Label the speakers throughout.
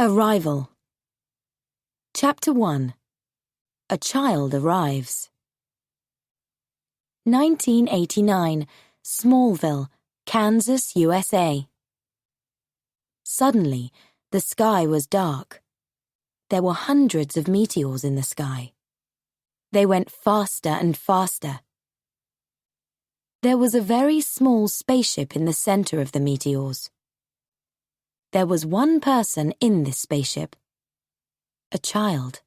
Speaker 1: Arrival. Chapter 1. A Child Arrives. 1989, Smallville, Kansas, USA. Suddenly, the sky was dark. There were hundreds of meteors in the sky. They went faster and faster. There was a very small spaceship in the center of the meteors. There was one person in this spaceship. A child.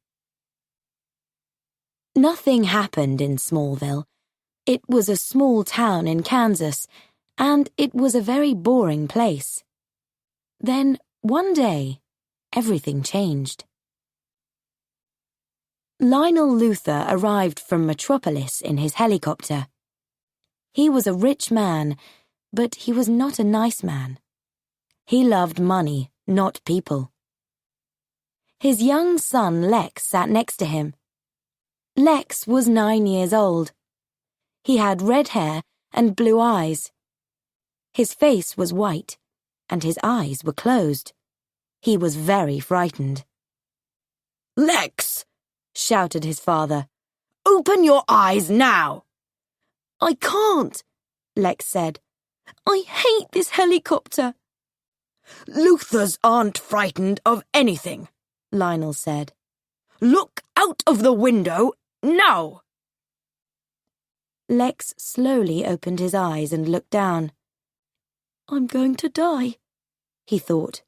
Speaker 1: Nothing happened in Smallville. It was a small town in Kansas, and it was a very boring place. Then, one day, everything changed. Lionel Luthor arrived from Metropolis in his helicopter. He was a rich man, but he was not a nice man. He loved money, not people. His young son Lex sat next to him. Lex was 9 years old. He had red hair and blue eyes. His face was white, and his eyes were closed. He was very frightened.
Speaker 2: "Lex!" shouted his father.
Speaker 1: "Open your eyes now!"
Speaker 2: "I can't," Lex said. "I hate this helicopter."
Speaker 1: "Luthors aren't frightened of anything," Lionel said. "Look out of the window now!"
Speaker 2: Lex slowly opened his eyes and looked down. "I'm going to die," he thought.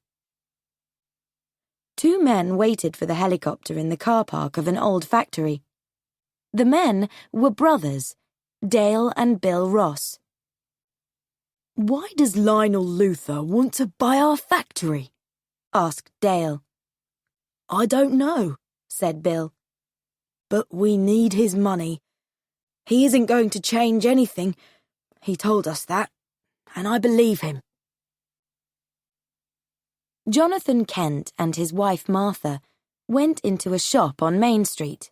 Speaker 2: Two men waited for the helicopter in the car park of an old factory. The men were brothers, Dale and Bill Ross.
Speaker 1: "Why does Lionel Luthor want to buy our factory?" asked Dale.
Speaker 2: "I don't know," said Bill.
Speaker 1: "But we need his money. He isn't going to change anything. He told us that, and I believe him."
Speaker 2: Jonathan Kent and his wife Martha went into a shop on Main Street.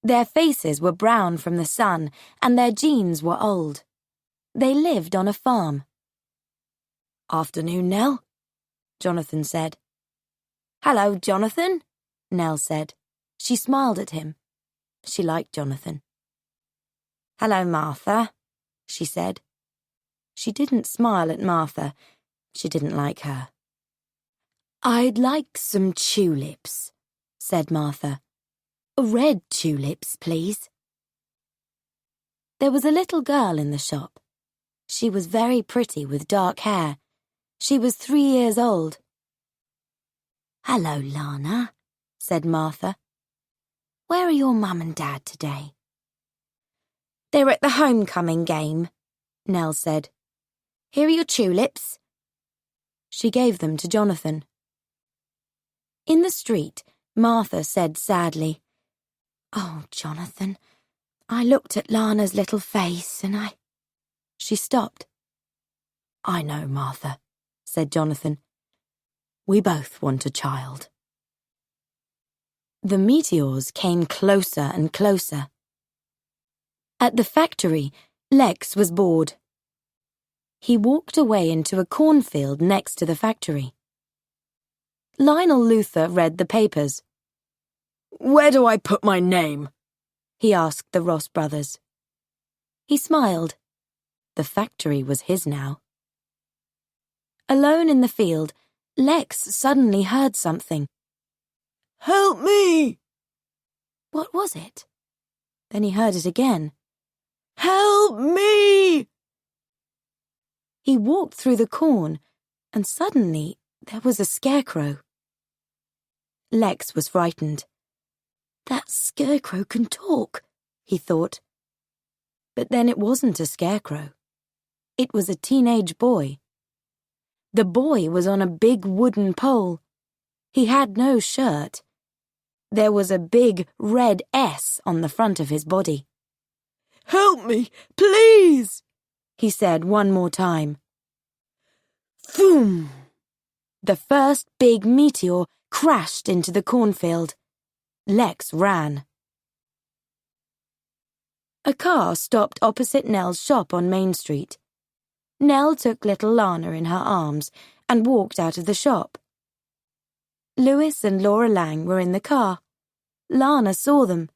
Speaker 2: Their faces were brown from the sun, and their jeans were old. They lived on a farm.
Speaker 1: "Afternoon, Nell," Jonathan said.
Speaker 2: "Hello, Jonathan," Nell said. She smiled at him. She liked Jonathan. "Hello, Martha," she said. She didn't smile at Martha. She didn't like her.
Speaker 1: "I'd like some tulips," said Martha. "Red tulips, please."
Speaker 2: There was a little girl in the shop. She was very pretty with dark hair. She was 3 years old.
Speaker 1: "Hello, Lana," said Martha.
Speaker 2: "Where are your mum and dad today?" "They're at the homecoming game," Nell said. "Here are your tulips." She gave them to Jonathan. In the street, Martha said sadly, "Oh, Jonathan, I looked at Lana's little face and She stopped.
Speaker 1: "I know, Martha," said Jonathan. "We both want a child."
Speaker 2: The meteors came closer and closer. At the factory, Lex was bored. He walked away into a cornfield next to the factory. Lionel Luthor read the papers.
Speaker 1: "Where do I put my name?"
Speaker 2: he asked the Ross brothers. He smiled. The factory was his now. Alone in the field, Lex suddenly heard something.
Speaker 1: "Help me!"
Speaker 2: What was it? Then he heard it again.
Speaker 1: "Help me!"
Speaker 2: He walked through the corn, and suddenly there was a scarecrow. Lex was frightened. That scarecrow can talk, he thought. But then it wasn't a scarecrow. It was a teenage boy. The boy was on a big wooden pole. He had no shirt. There was a big red S on the front of his body.
Speaker 1: "Help me, please,"
Speaker 2: he said one more time.
Speaker 1: Boom!
Speaker 2: The first big meteor crashed into the cornfield. Lex ran. A car stopped opposite Nell's shop on Main Street. Nell took little Lana in her arms and walked out of the shop. Lewis and Laura Lang were in the car. Lana saw them.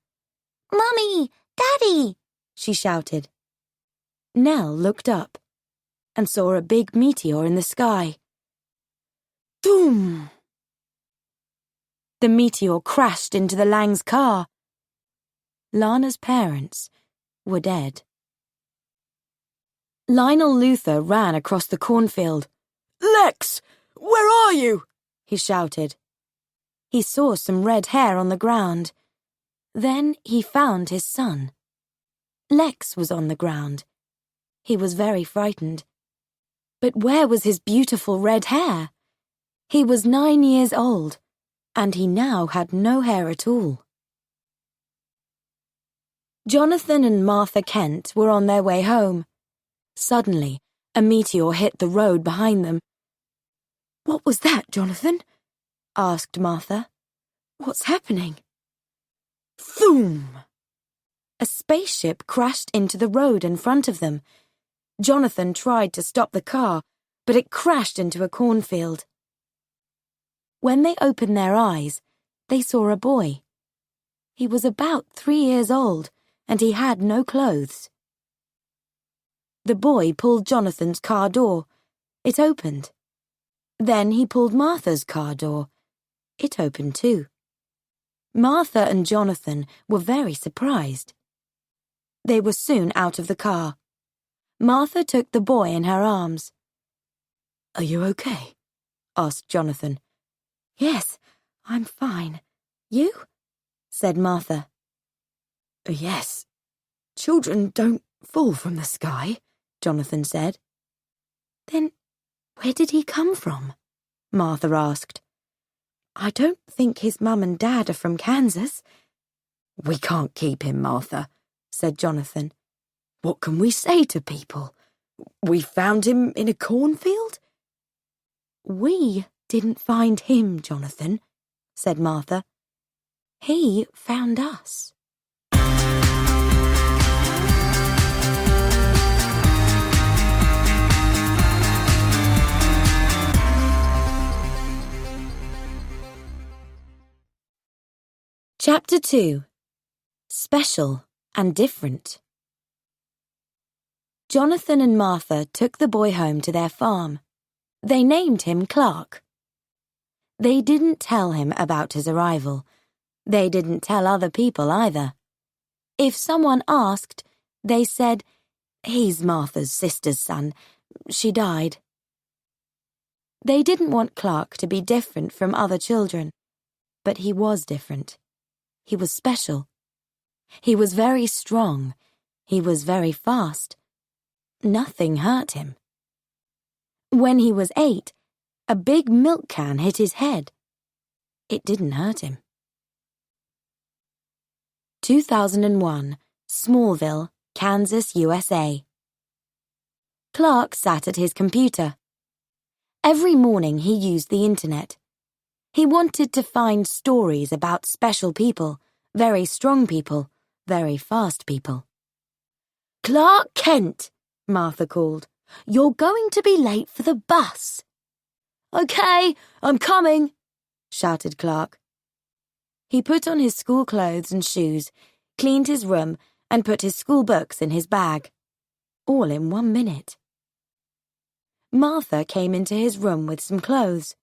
Speaker 2: "Mummy! Daddy!" she shouted. Nell looked up and saw a big meteor in the sky. Boom! The meteor crashed into the Lang's car. Lana's parents were dead. Lionel Luther ran across the cornfield. "Lex, where are you?" he shouted. He saw some red hair on the ground. Then he found his son. Lex was on the ground. He was very frightened. But where was his beautiful red hair? He was 9 years old, and he now had no hair at all. Jonathan and Martha Kent were on their way home. Suddenly, a meteor hit the road behind them. "What was that, Jonathan?" asked Martha. "What's happening?" Thoom! A spaceship crashed into the road in front of them. Jonathan tried to stop the car, but it crashed into a cornfield. When they opened their eyes, they saw a boy. He was about 3 years old, and he had no clothes. The boy pulled Jonathan's car door. It opened. Then he pulled Martha's car door. It opened too. Martha and Jonathan were very surprised. They were soon out of the car. Martha took the boy in her arms. "Are you okay?" asked Jonathan. "Yes, I'm fine. You?" said Martha. "Yes. Children don't fall from the sky," Jonathan said. "Then where did he come from?" Martha asked. "I don't think his mum and dad are from Kansas." "We can't keep him, Martha," said Jonathan. "What can we say to people? We found him in a cornfield?" "We didn't find him, Jonathan," said Martha. "He found us." Chapter 2. Special and Different. Jonathan and Martha took the boy home to their farm. They named him Clark. They didn't tell him about his arrival. They didn't tell other people either. If someone asked, they said, "He's Martha's sister's son. She died." They didn't want Clark to be different from other children, but he was different. He was special. He was very strong. He was very fast. Nothing hurt him. When he was 8, a big milk can hit his head. It didn't hurt him. 2001, Smallville, Kansas, USA. Clark sat at his computer. Every morning he used the internet. He wanted to find stories about special people, very strong people, very fast people. "Clark Kent," Martha called. "You're going to be late for the bus." "Okay, I'm coming," shouted Clark. He put on his school clothes and shoes, cleaned his room, and put his school books in his bag. All in 1 minute. Martha came into his room with some clothes.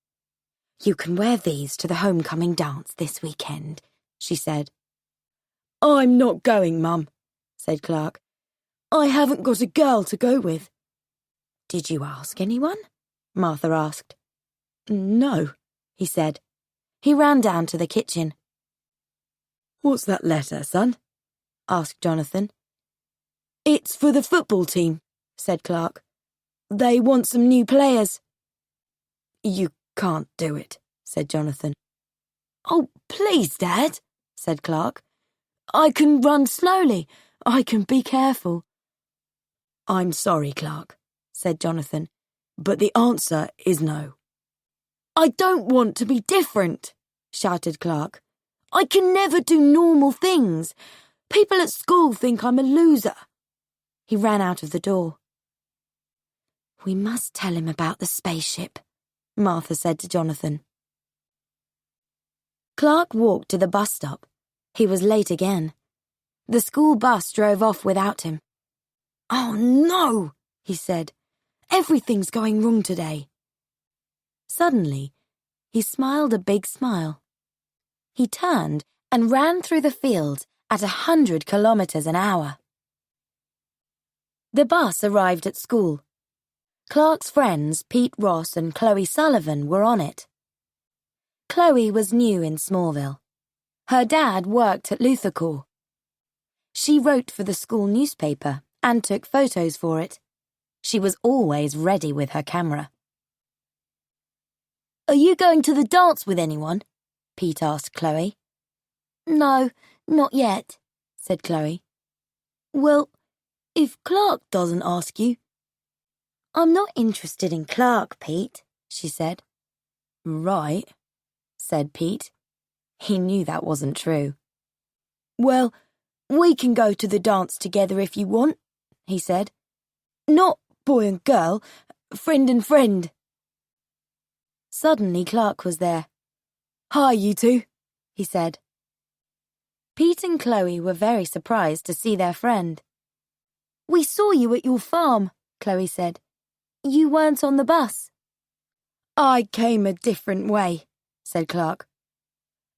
Speaker 2: "You can wear these to the homecoming dance this weekend," she said. "I'm not going, Mum," said Clark. "I haven't got a girl to go with." "Did you ask anyone?" Martha asked. "No," he said. He ran down to the kitchen. "What's that letter, son?" asked Jonathan. "It's for the football team," said Clark. "They want some new players." "You can't do it," said Jonathan. "Oh, please, Dad," said Clark. "I can run slowly. I can be careful." "I'm sorry, Clark," said Jonathan, "but the answer is no." "I don't want to be different," shouted Clark. "I can never do normal things. People at school think I'm a loser." He ran out of the door. "We must tell him about the spaceship," Martha said to Jonathan. Clark walked to the bus stop. He was late again. The school bus drove off without him. "Oh no," he said. "Everything's going wrong today." Suddenly, he smiled a big smile. He turned and ran through the field at 100 kilometers an hour. The bus arrived at school. Clark's friends, Pete Ross and Chloe Sullivan, were on it. Chloe was new in Smallville. Her dad worked at Luther Corps. She wrote for the school newspaper and took photos for it. She was always ready with her camera. "Are you going to the dance with anyone?" Pete asked Chloe. "No, not yet," said Chloe. "Well, if Clark doesn't ask you." "I'm not interested in Clark, Pete," she said. "Right," said Pete. He knew that wasn't true. "Well, we can go to the dance together if you want," he said. "Not boy and girl, friend and friend." Suddenly Clark was there. "Hi, you two," he said. Pete and Chloe were very surprised to see their friend. "We saw you at your farm," Chloe said. "You weren't on the bus." "I came a different way," said Clark.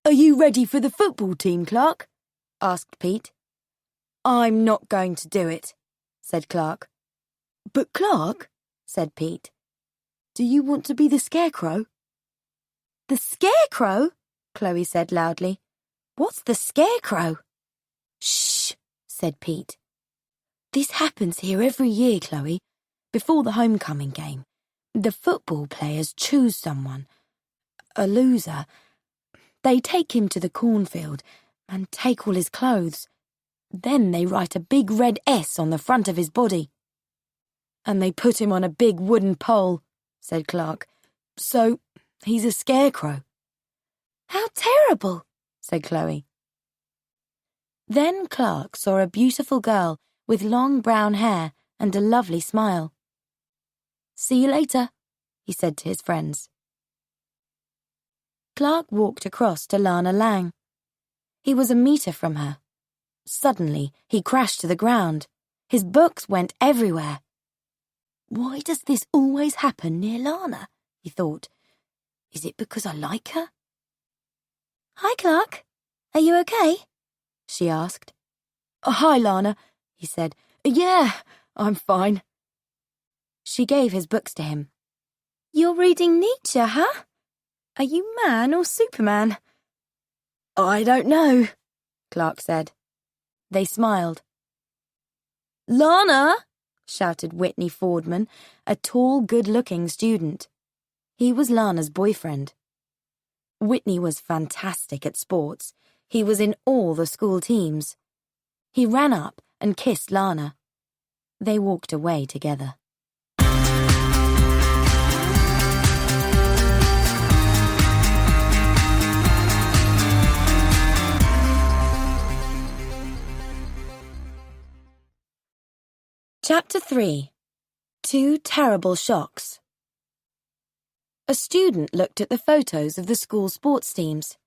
Speaker 2: "Are you ready for the football team, Clark?" asked Pete. "I'm not going to do it," said Clark. "But Clark," said Pete, "do you want to be the Scarecrow?" "The Scarecrow?" Chloe said loudly. "What's the Scarecrow?" "Shh," said Pete. "This happens here every year, Chloe. Before the homecoming game, the football players choose someone, a loser. They take him to the cornfield and take all his clothes. Then they write a big red S on the front of his body. And they put him on a big wooden pole," said Clark. "So he's a scarecrow." "How terrible," said Chloe. Then Clark saw a beautiful girl with long brown hair and a lovely smile. "See you later," he said to his friends. Clark walked across to Lana Lang. He was a meter from her. Suddenly, he crashed to the ground. His books went everywhere. "Why does this always happen near Lana?" he thought. "Is it because I like her?" "Hi, Clark. Are you okay?" she asked. "Hi, Lana," he said. "Yeah, I'm fine." She gave his books to him. "You're reading Nietzsche, huh? Are you Man or Superman?" "I don't know," Clark said. They smiled. "Lana!" shouted Whitney Fordman, a tall, good-looking student. He was Lana's boyfriend. Whitney was fantastic at sports. He was in all the school teams. He ran up and kissed Lana. They walked away together. Chapter 3. 2 Terrible Shocks. A student looked at the photos of the school sports teams.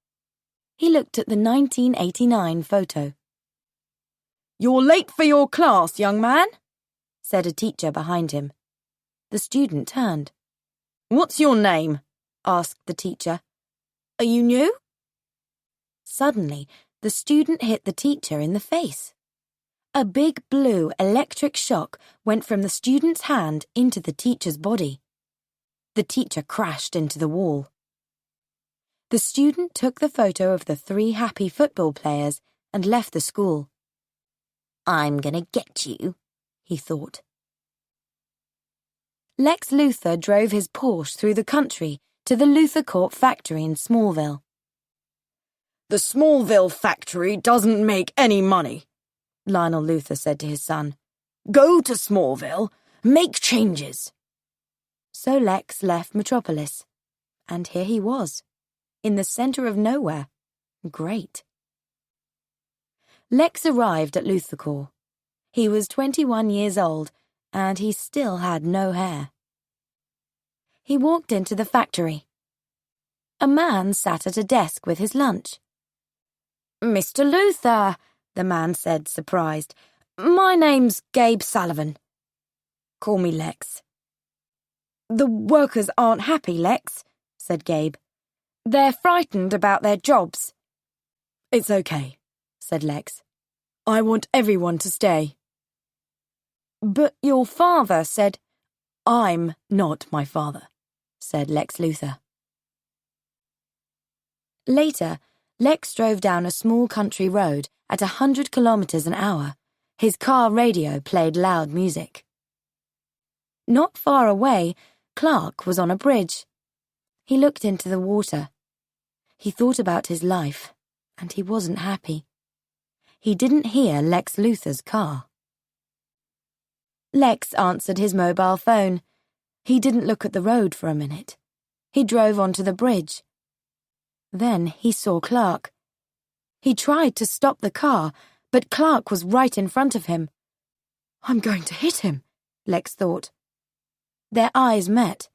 Speaker 2: He looked at the 1989 photo. "You're late for your class, young man," said a teacher behind him. The student turned. "What's your name?" asked the teacher. "Are you new?" Suddenly, the student hit the teacher in the face. A big blue electric shock went from the student's hand into the teacher's body. The teacher crashed into the wall. The student took the photo of the 3 happy football players and left the school. "I'm gonna get you," he thought. Lex Luthor drove his Porsche through the country to the Luther Corp factory in Smallville. "The Smallville factory doesn't make any money," Lionel Luthor said to his son. "Go to Smallville, make changes." So Lex left Metropolis, and here he was, in the center of nowhere. Great. Lex arrived at Luther Corps. He was 21 years old, and he still had no hair. He walked into the factory.
Speaker 1: A man sat at a desk with his lunch. "Mr. Luther," the man said, surprised. "My name's Gabe Sullivan." "Call me Lex." "The workers aren't happy, Lex," said Gabe. "They're frightened about their jobs." "It's okay," said Lex. "I want everyone to stay." "But your father said—" "I'm not my father," said Lex Luthor. Later, Lex drove down a small country road at 100 kilometers an hour. His car radio played loud music. Not far away, Clark was on a bridge. He looked into the water. He thought about his life, and he wasn't happy. He didn't hear Lex Luthor's car. Lex answered his mobile phone. He didn't look at the road for a minute. He drove onto the bridge. Then he saw Clark. He tried to stop the car, but Clark was right in front of him. "I'm going to hit him," Lex thought. Their eyes met.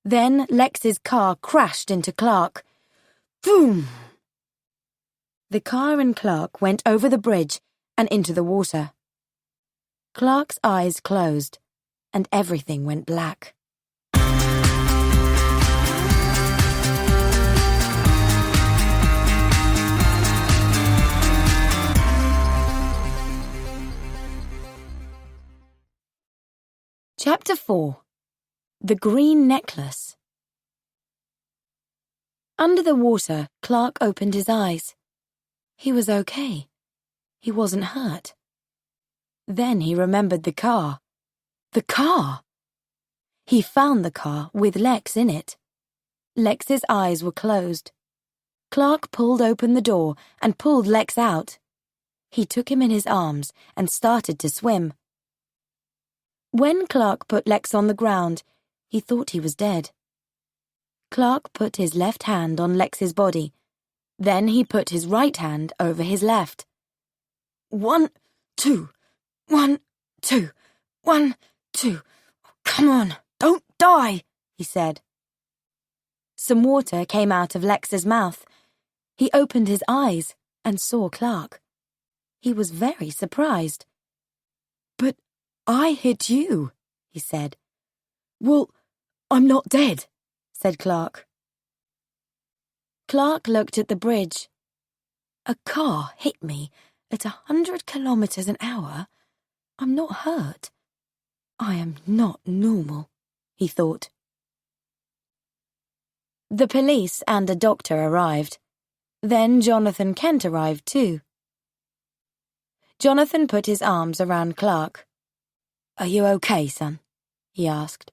Speaker 1: Then Lex's car crashed into Clark. Boom! The car and Clark went over the bridge and into the water. Clark's eyes closed, and everything went black. Chapter 4. The Green Necklace. Under the water, Clark opened his eyes. He was okay. He wasn't hurt. Then he remembered the car. The car! He found the car with Lex in it. Lex's eyes were closed. Clark pulled open the door and pulled Lex out. He took him in his arms and started to swim. When Clark put Lex on the ground, he thought he was dead. Clark put his left hand on Lex's body. Then he put his right hand over his left. 1, 2, 1, 2, 1, 2. "Come on, don't die," he said. Some water came out of Lex's mouth. He opened his eyes and saw Clark. He was very surprised. "But I hit you," he said. "Well, I'm not dead," said Clark. Clark looked at the bridge. "A car hit me at 100 kilometers an hour. I'm not hurt. I am not normal," he thought. The police and a doctor arrived. Then Jonathan Kent arrived too. Jonathan put his arms around Clark. "Are you okay, son?" he asked.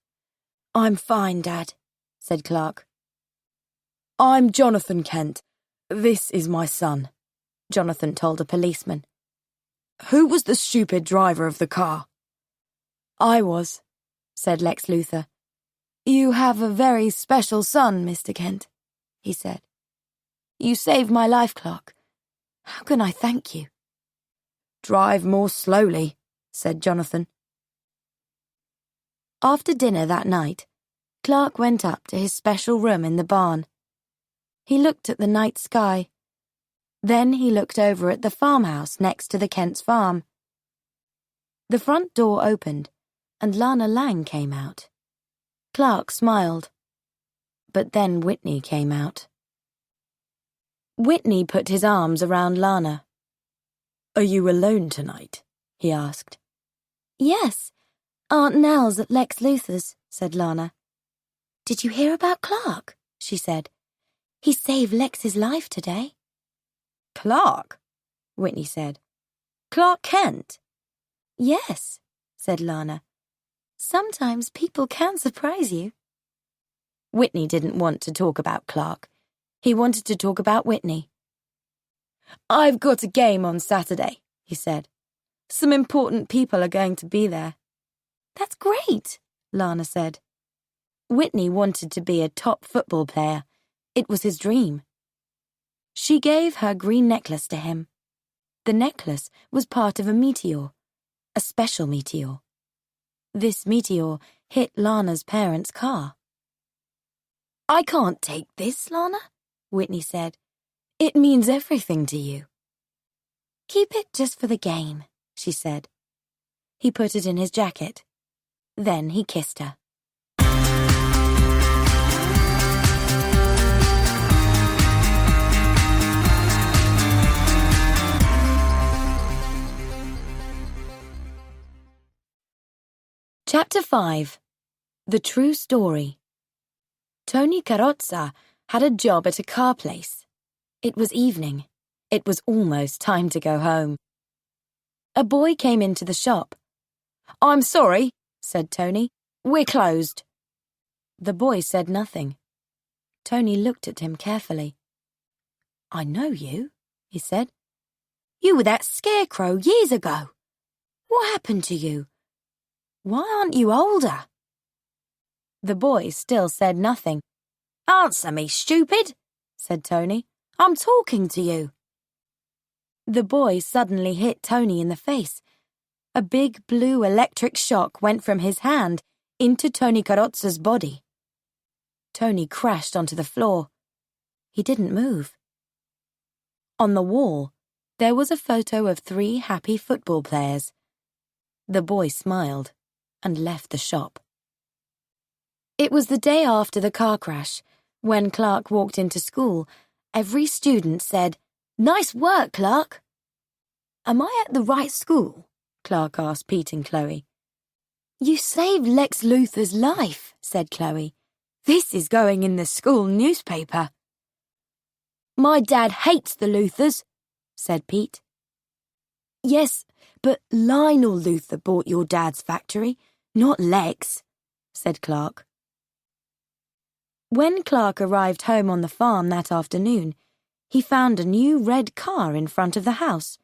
Speaker 1: "I'm fine, Dad," said Clark. "I'm Jonathan Kent. This is my son," Jonathan told a policeman. "Who was the stupid driver of the car?" "I was," said Lex Luthor. "You have a very special son, Mr. Kent," he said. "You saved my life, Clark. How can I thank you?" "Drive more slowly," said Jonathan. After dinner that night, Clark went up to his special room in the barn. He looked at the night sky. Then he looked over at the farmhouse next to the Kent's farm. The front door opened, and Lana Lang came out. Clark smiled. But then Whitney came out. Whitney put his arms around Lana. "Are you alone tonight?" he asked. "Yes. Aunt Nell's at Lex Luthor's," said Lana. "Did you hear about Clark?" she said. "He saved Lex's life today." "Clark?" Whitney said. "Clark Kent?" "Yes," said Lana. "Sometimes people can surprise you." Whitney didn't want to talk about Clark. He wanted to talk about Whitney. "I've got a game on Saturday," he said. "Some important people are going to be there." "That's great," Lana said. Whitney wanted to be a top football player. It was his dream. She gave her green necklace to him. The necklace was part of a meteor, a special meteor. This meteor hit Lana's parents' car.
Speaker 2: I can't take this, Lana, Whitney said. It means everything to you. Keep it just for the game, she said. He put it in his jacket. Then he kissed her. Chapter 5. The True Story. Tony Carrozza had a job at a car place. It was evening. It was almost time to go home. A boy came into the shop. "I'm sorry," said Tony. "We're closed." The boy said nothing. Tony looked at him carefully. "I know you," he said. "You were that scarecrow years ago. What happened to you? Why aren't you older?" The boy still said nothing. "Answer me, stupid," said Tony. "I'm talking to you." The boy suddenly hit Tony in the face. A big blue electric shock went from his hand into Tony Carrozza's body. Tony crashed onto the floor. He didn't move. On the wall, there was a photo of 3 happy football players. The boy smiled and left the shop. It was the day after the car crash. When Clark walked into school, every student said, "Nice work, Clark." "Am I at the right school?" Clark asked Pete and Chloe. "You saved Lex Luthor's life," said Chloe. "This is going in the school newspaper." "My dad hates the Luthors," said Pete. "Yes, but Lionel Luthor bought your dad's factory, not Lex," said Clark. When Clark arrived home on the farm that afternoon, he found a new red car in front of the house.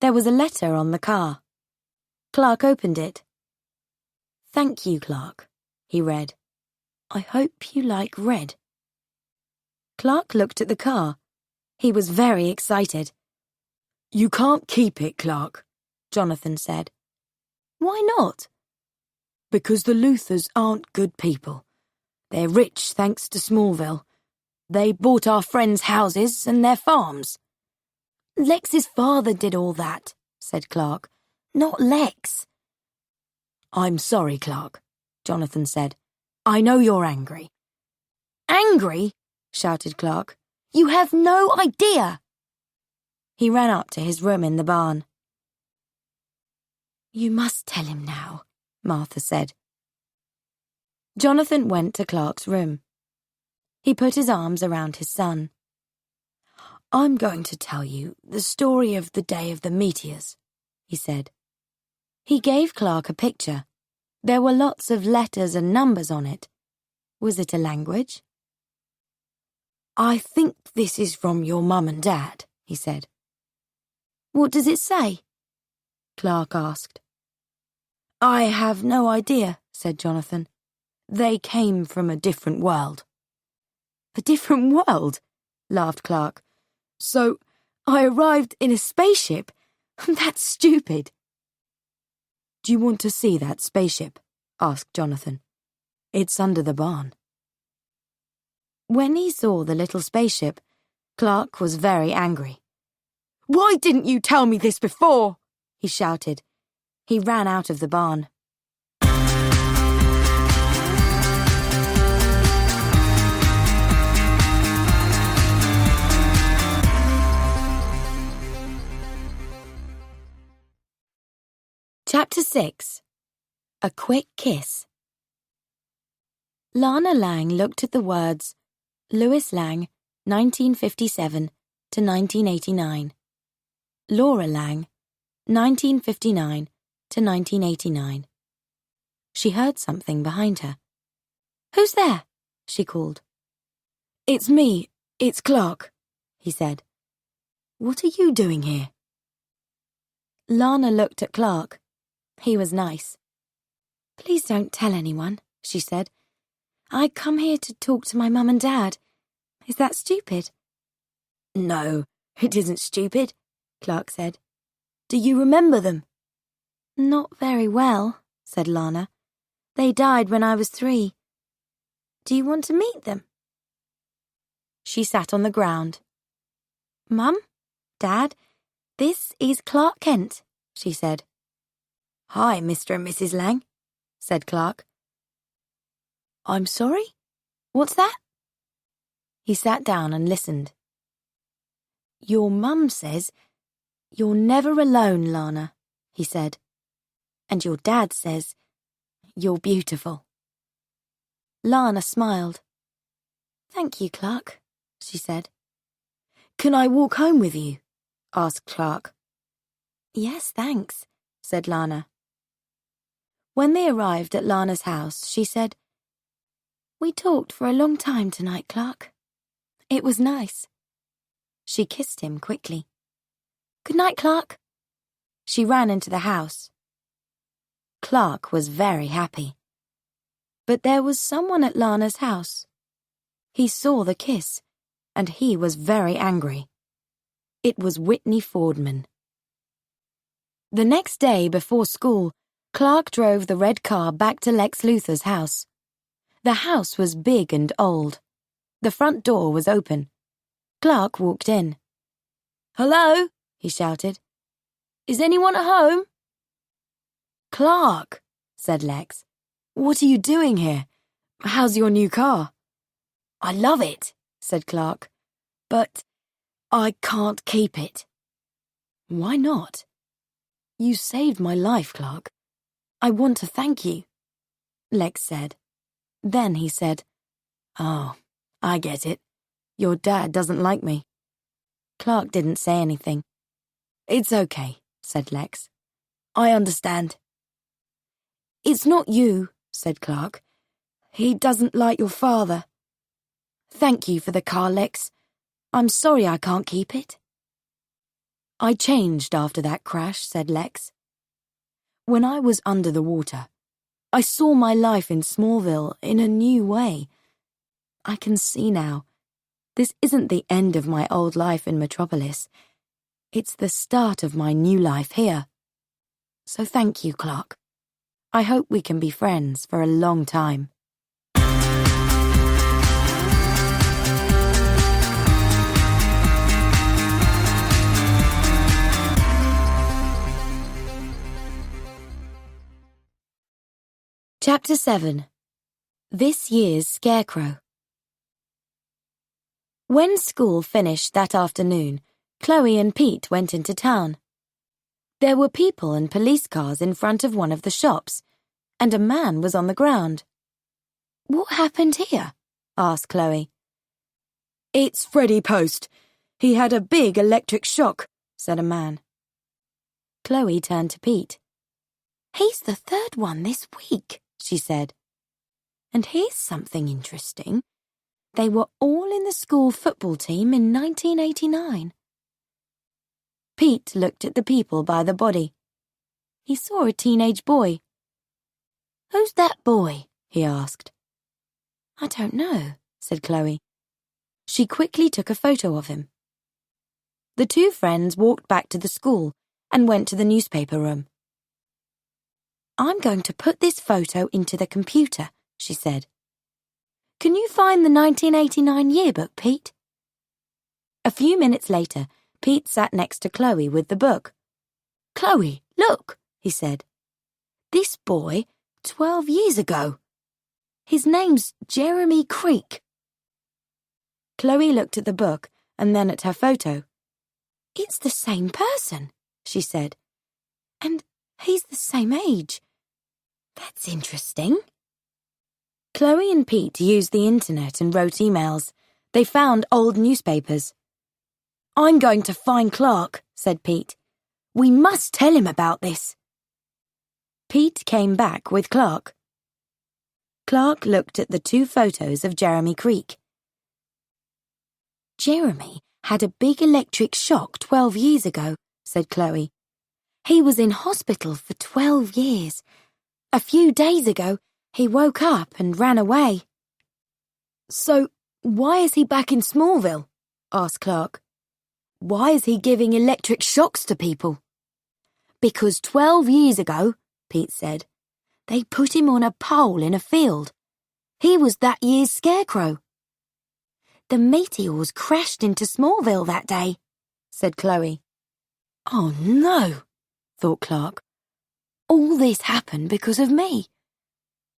Speaker 2: There was a letter on the car. Clark opened it. "Thank you, Clark," he read. "I hope you like red." Clark looked at the car. He was very excited. "You can't keep it, Clark," Jonathan said. "Why not?" "Because the Luthors aren't good people. They're rich thanks to Smallville. They bought our friends' houses and their farms." "Lex's father did all that," said Clark. "Not Lex." "I'm sorry, Clark," Jonathan said. "I know you're angry." "Angry?" shouted Clark. "You have no idea." He ran up to his room in the barn. "You must tell him now," Martha said. Jonathan went to Clark's room. He put his arms around his son. "I'm going to tell you the story of the day of the meteors," he said. He gave Clark a picture. There were lots of letters and numbers on it. Was it a language? "I think this is from your mum and dad," he said. "What does it say?" Clark asked. "I have no idea," said Jonathan. "They came from a different world." "A different world?" laughed Clark. "So I arrived in a spaceship? That's stupid." "Do you want to see that spaceship?" asked Jonathan. "It's under the barn." When he saw the little spaceship, Clark was very angry. "Why didn't you tell me this before?" he shouted. He ran out of the barn. Chapter 6. A Quick Kiss. Lana Lang looked at the words, Louis Lang, 1957 to 1989. Laura Lang, 1959 to 1989. She heard something behind her. "Who's there?" she called. "It's me. It's Clark," he said. "What are you doing here?" Lana looked at Clark. He was nice. "Please don't tell anyone," she said. "I come here to talk to my mum and dad. Is that stupid?" "No, it isn't stupid," Clark said. "Do you remember them?" "Not very well," said Lana. "They died when I was 3. Do you want to meet them?" She sat on the ground. "Mum, Dad, this is Clark Kent," she said. "Hi, Mr. and Mrs. Lang," said Clark. "I'm sorry? What's that?" He sat down and listened. "Your mum says, 'You're never alone, Lana,'" he said. "And your dad says, 'You're beautiful.'" Lana smiled. "Thank you, Clark," she said. "Can I walk home with you?" asked Clark. "Yes, thanks," said Lana. When they arrived at Lana's house, she said, "We talked for a long time tonight, Clark. It was nice." She kissed him quickly. "Good night, Clark." She ran into the house. Clark was very happy. But there was someone at Lana's house. He saw the kiss, and he was very angry. It was Whitney Fordman. The next day before school, Clark drove the red car back to Lex Luthor's house. The house was big and old. The front door was open. Clark walked in. "Hello," he shouted. "Is anyone at home?" "Clark," said Lex. "What are you doing here? How's your new car?" "I love it," said Clark. "But I can't keep it." "Why not?" "You saved my life, Clark. I want to thank you," Lex said. Then he said, "Oh, I get it. Your dad doesn't like me." Clark didn't say anything. "It's okay," said Lex. "I understand." "It's not you," said Clark. "He doesn't like your father." "Thank you for the car, Lex. I'm sorry I can't keep it." "I changed after that crash," said Lex. "When I was under the water, I saw my life in Smallville in a new way. I can see now. This isn't the end of my old life in Metropolis. It's the start of my new life here. So thank you, Clark. I hope we can be friends for a long time." Chapter 7. This Year's Scarecrow. When school finished that afternoon, Chloe and Pete went into town. There were people and police cars in front of one of the shops, and a man was on the ground. "What happened here?" asked Chloe. "It's Freddie Post. He had a big electric shock," said a man. Chloe turned to Pete. "He's the third one this week," she said. "And here's something interesting. They were all in the school football team in 1989. Pete looked at the people by the body. He saw a teenage boy. "Who's that boy?" he asked. "I don't know," said Chloe. She quickly took a photo of him. The two friends walked back to the school and went to the newspaper room. "I'm going to put this photo into the computer," she said. "Can you find the 1989 yearbook, Pete?" A few minutes later, Pete sat next to Chloe with the book. "Chloe, look," he said. "This boy, 12 years ago. His name's Jeremy Creek." Chloe looked at the book and then at her photo. "It's the same person," she said. "And he's the same age. That's interesting." Chloe and Pete used the internet and wrote emails. They found old newspapers. "I'm going to find Clark," said Pete. "We must tell him about this." Pete came back with Clark. Clark looked at the two photos of Jeremy Creek. "Jeremy had a big electric shock 12 years ago," said Chloe. "He was in hospital for 12 years. A few days ago, he woke up and ran away." "So, why is he back in Smallville?" asked Clark. "Why is he giving electric shocks to people?" "Because 12 years ago," Pete said, "they put him on a pole in a field. He was that year's scarecrow." The meteors crashed into Smallville that day, said Chloe. Oh no, thought Clark. All this happened because of me.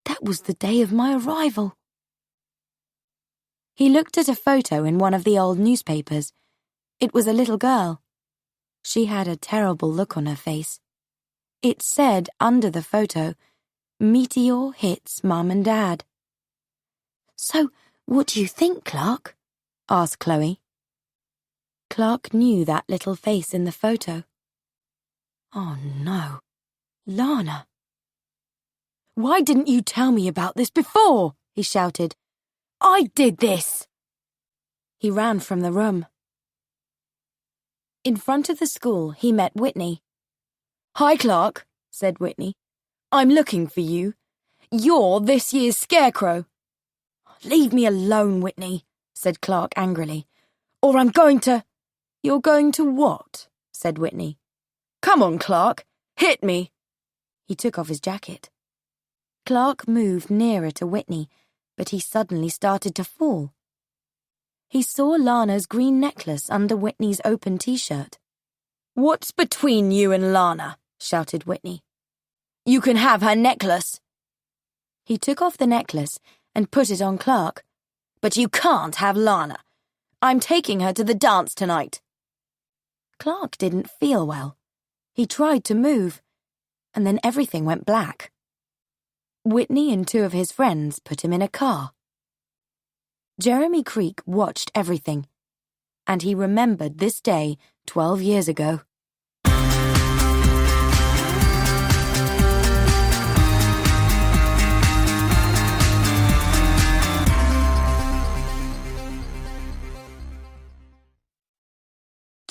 Speaker 2: That was the day of my arrival. He looked at a photo in one of the old newspapers. It was a little girl. She had a terrible look on her face. It said under the photo, "Meteor hits Mum and Dad." So, what do you think, Clark? Asked Chloe. Clark knew that little face in the photo. Oh no, Lana. Why didn't you tell me about this before? He shouted. I did this! He ran from the room. In front of the school, he met Whitney. Hi, Clark, said Whitney. I'm looking for you. You're this year's scarecrow. Leave me alone, Whitney, said Clark angrily. Or I'm going to... You're going to what? Said Whitney. Come on, Clark, hit me. He took off his jacket. Clark moved nearer to Whitney, but he suddenly started to fall. He saw Lana's green necklace under Whitney's open t-shirt. What's between you and Lana? Shouted Whitney. You can have her necklace. He took off the necklace and put it on Clark. But you can't have Lana. I'm taking her to the dance tonight. Clark didn't feel well. He tried to move, and then everything went black. Whitney and two of his friends put him in a car. Jeremy Creek watched everything, and he remembered this day 12 years ago.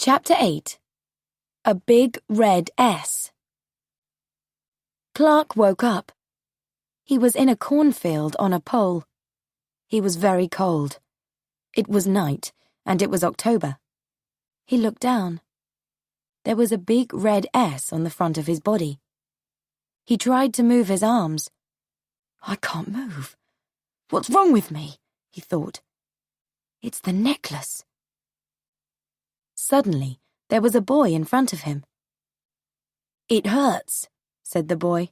Speaker 2: Chapter 8. A Big Red S. Clark woke up. He was in a cornfield on a pole. He was very cold. It was night, and it was October. He looked down. There was a big red S on the front of his body. He tried to move his arms. I can't move. What's wrong with me? He thought. It's the necklace. Suddenly, there was a boy in front of him. It hurts, said the boy.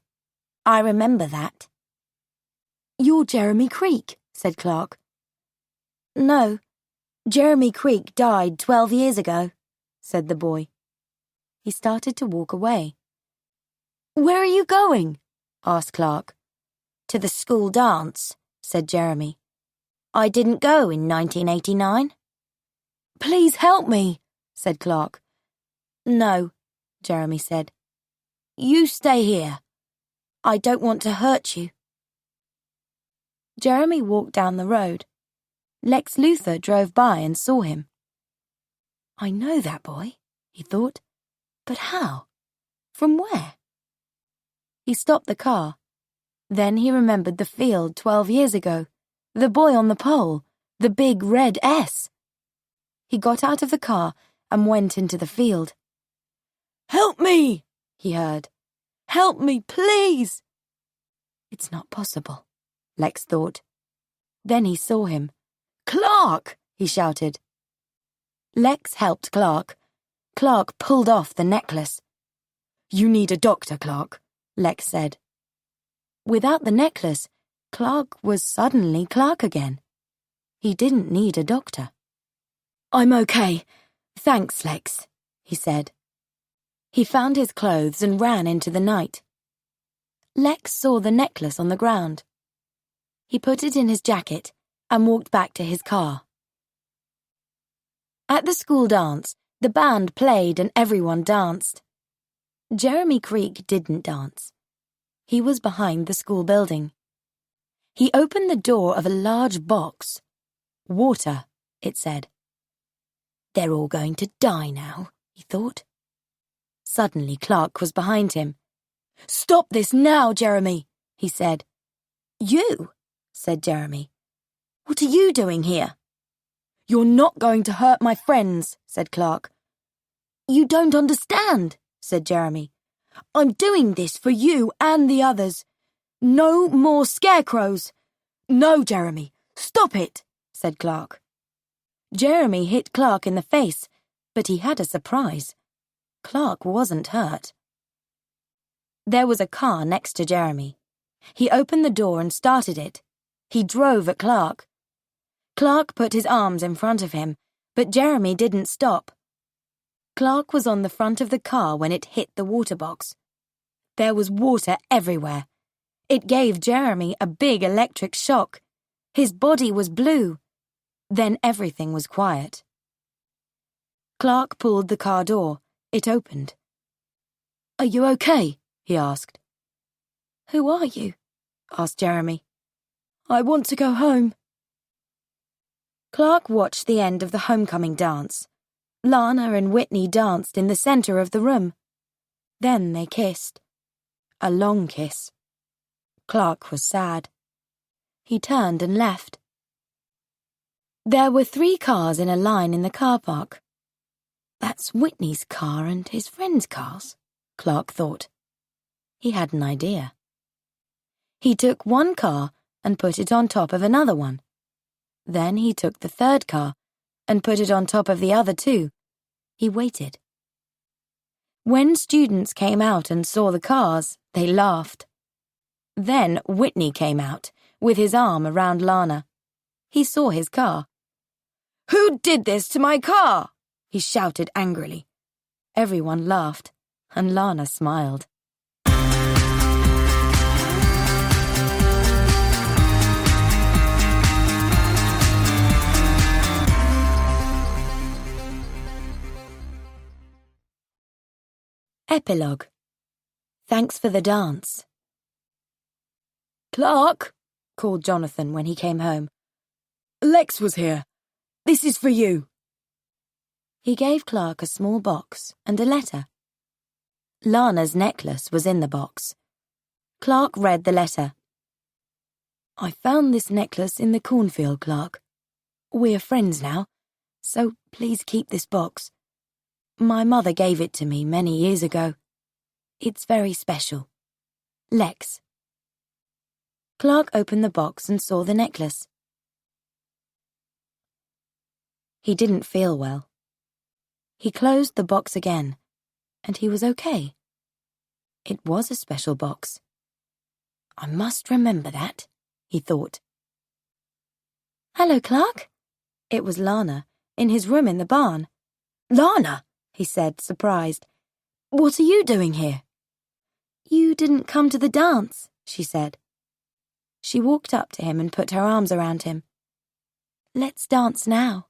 Speaker 2: I remember that. You're Jeremy Creek, said Clark. No, Jeremy Creek died 12 years ago, said the boy. He started to walk away. Where are you going? Asked Clark. To the school dance, said Jeremy. I didn't go in 1989. Please help me, said Clark. No, Jeremy said. You stay here. I don't want to hurt you. Jeremy walked down the road. Lex Luthor drove by and saw him. I know that boy, he thought. But how? From where? He stopped the car. Then he remembered the field 12 years ago, the boy on the pole, the big red S. He got out of the car and went into the field. Help me, he heard. Help me, please. It's not possible, Lex thought. Then he saw him. Clark, he shouted. Lex helped Clark. Clark pulled off the necklace. You need a doctor, Clark, Lex said. Without the necklace, Clark was suddenly Clark again. He didn't need a doctor. I'm okay. Thanks, Lex, he said. He found his clothes and ran into the night. Lex saw the necklace on the ground. He put it in his jacket and walked back to his car. At the school dance, the band played and everyone danced. Jeremy Creek didn't dance. He was behind the school building. He opened the door of a large box. Water, it said. They're all going to die now, he thought. Suddenly Clark was behind him. Stop this now, Jeremy, he said. You, said Jeremy. What are you doing here? You're not going to hurt my friends, said Clark. You don't understand, said Jeremy. I'm doing this for you and the others. No more scarecrows. No, Jeremy, stop it, said Clark. Jeremy hit Clark in the face, but he had a surprise. Clark wasn't hurt. There was a car next to Jeremy. He opened the door and started it. He drove at Clark. Clark put his arms in front of him, but Jeremy didn't stop. Clark was on the front of the car when it hit the water box. There was water everywhere. It gave Jeremy a big electric shock. His body was blue. Then everything was quiet. Clark pulled the car door. It opened. "Are you okay?" he asked. "Who are you?" asked Jeremy. "I want to go home." Clark watched the end of the homecoming dance. Lana and Whitney danced in the center of the room. Then they kissed. A long kiss. Clark was sad. He turned and left. There were 3 cars in a line in the car park. That's Whitney's car and his friend's cars, Clark thought. He had an idea. He took one car and put it on top of another one. Then he took the 3rd car and put it on top of the other 2. He waited. When students came out and saw the cars, they laughed. Then Whitney came out, with his arm around Lana. He saw his car. "Who did this to my car?" he shouted angrily. Everyone laughed, and Lana smiled. Epilogue. Thanks for the dance. "Clark," called Jonathan when he came home. "Lex was here. This is for you." He gave Clark a small box and a letter. Lana's necklace was in the box. Clark read the letter. "I found this necklace in the cornfield, Clark. We're friends now, so please keep this box. My mother gave it to me many years ago. It's very special. Lex." Clark opened the box and saw the necklace. He didn't feel well. He closed the box again, and he was okay. It was a special box. "I must remember that," he thought. "Hello, Clark." It was Lana, in his room in the barn. "Lana!" he said, surprised. "What are you doing here?" "You didn't come to the dance," she said. She walked up to him and put her arms around him. "Let's dance now."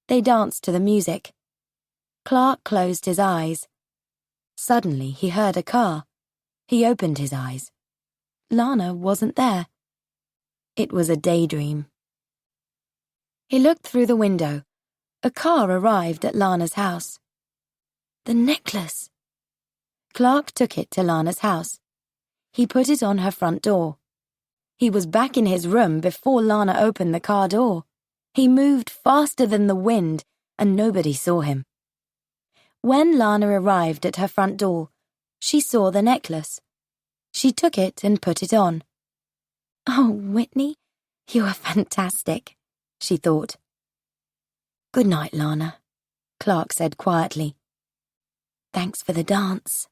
Speaker 2: They danced to the music. Clark closed his eyes. Suddenly he heard a car. He opened his eyes. Lana wasn't there. It was a daydream. He looked through the window. A car arrived at Lana's house. The necklace! Clark took it to Lana's house. He put it on her front door. He was back in his room before Lana opened the car door. He moved faster than the wind, and nobody saw him. When Lana arrived at her front door, she saw the necklace. She took it and put it on. "Oh, Whitney, you are fantastic," she thought. "Good night, Lana," Clark said quietly. "Thanks for the dance."